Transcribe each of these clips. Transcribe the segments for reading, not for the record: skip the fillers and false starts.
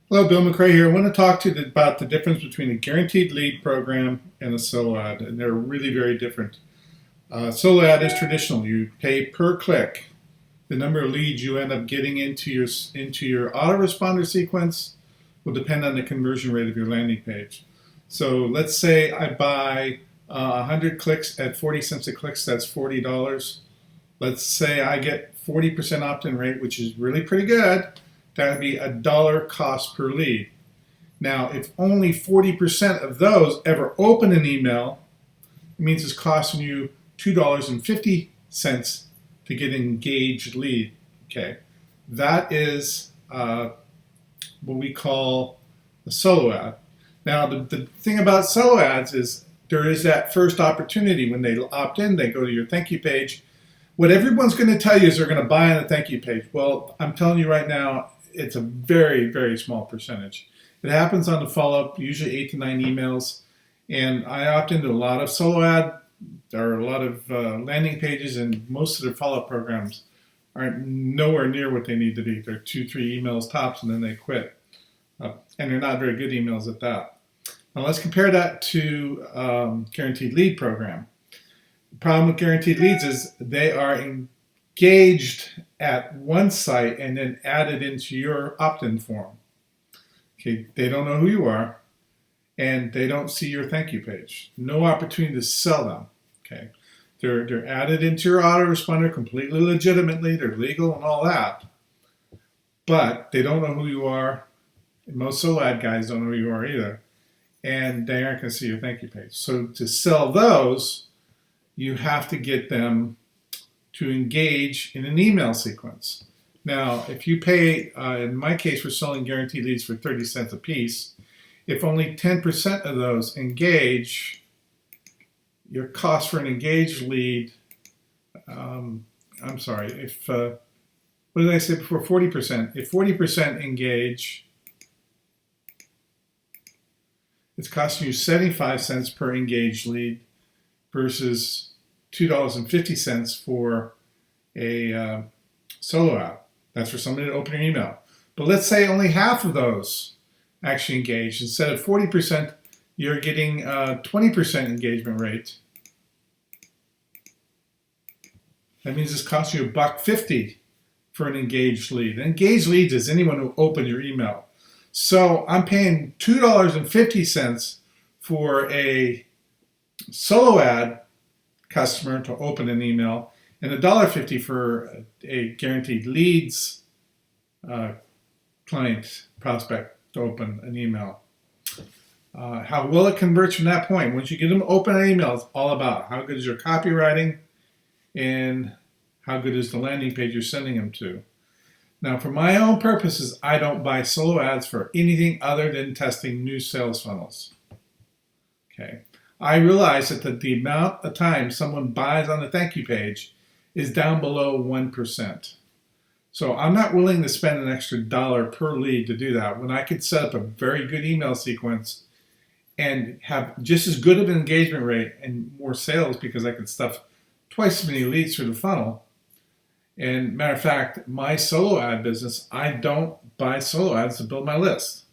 Hello, Bill McRae here. I want to talk to you about the difference between a guaranteed lead program and a solo ad, and they're really very different. Solo ad is traditional. You pay per click. The number of leads you end up getting into your autoresponder sequence will depend on the conversion rate of your landing page. So let's say I buy 100 clicks at 40 cents a click, so that's $40. Let's say I get 40% opt-in rate, which is really pretty good. That would be $1 cost per lead. Now, if only 40% of those ever open an email, it means it's costing you $2.50 to get an engaged lead. Okay, that is what we call a solo ad. Now, the thing about solo ads is there is that first opportunity when they opt in, they go to your thank you page. What everyone's going to tell you is they're going to buy on the thank you page. Well, I'm telling you right now, it's a very, very small percentage. It happens on the follow-up, usually 8 to 9 emails. And I opt into a lot of solo ad. There are a lot of landing pages, and most of their follow-up programs aren't nowhere near what they need to be. They're 2, 3 emails tops, and then they quit. And they're not very good emails at that. Now let's compare that to guaranteed lead program. The problem with guaranteed leads is they are engaged at one site and then added into your opt-in form. Okay, they don't know who you are, and they don't see your thank you page. No opportunity to sell them. Okay, they're added into your autoresponder completely legitimately. They're legal and all that, but they don't know who you are. Most solo ad guys don't know who you are either, and they aren't going to see your thank you page. So to sell those, you have to get them to engage in an email sequence. Now, if you pay, in my case, we're selling guaranteed leads for 30 cents a piece. If only 10% of those engage, your cost for an engaged lead, I'm sorry, if, what did I say before? 40%. If 40% engage, it's costing you 75 cents per engaged lead versus $2.50 for a solo ad. That's for somebody to open your email. But let's say only half of those actually engage. Instead of 40%, you're getting 20% engagement rate. That means it's costing you $1.50 for an engaged lead. An engaged lead is anyone who opened your email. So I'm paying $2.50 for a solo ad customer to open an email, and $1.50 for a guaranteed leads client prospect to open an email. How well it converts from that point, once you get them to open an email, it's all about how good is your copywriting and how good is the landing page you're sending them to. Now, for my own purposes, I don't buy solo ads for anything other than testing new sales funnels. Okay. I realize that the amount of time someone buys on the thank you page is down below 1%. So I'm not willing to spend an extra dollar per lead to do that when I could set up a very good email sequence and have just as good of an engagement rate and more sales because I could stuff twice as many leads through the funnel. And matter of fact, my solo ad business, I don't buy solo ads to build my list.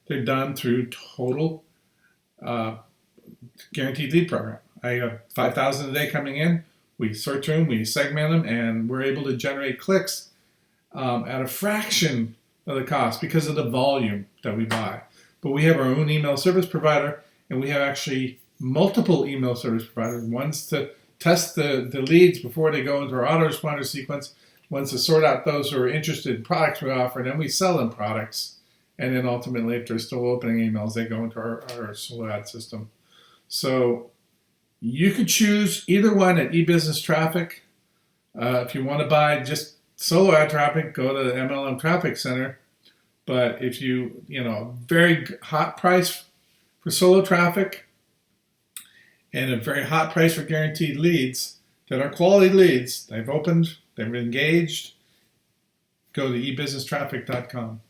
They're done through total guaranteed lead program. I have 5,000 a day coming in. We sort through them, we segment them, and we're able to generate clicks at a fraction of the cost because of the volume that we buy. But we have our own email service provider, and we have actually multiple email service providers. One's to test the leads before they go into our autoresponder sequence. One's to sort out those who are interested in products we offer, and then we sell them products. And then ultimately, if they're still opening emails, they go into our solo ad system. So you could choose either one at eBusiness Traffic. If you want to buy just solo ad traffic, go to the MLM Traffic Center. But if very hot price for solo traffic and a very hot price for guaranteed leads that are quality leads, they've opened, they've engaged, go to ebusinesstraffic.com.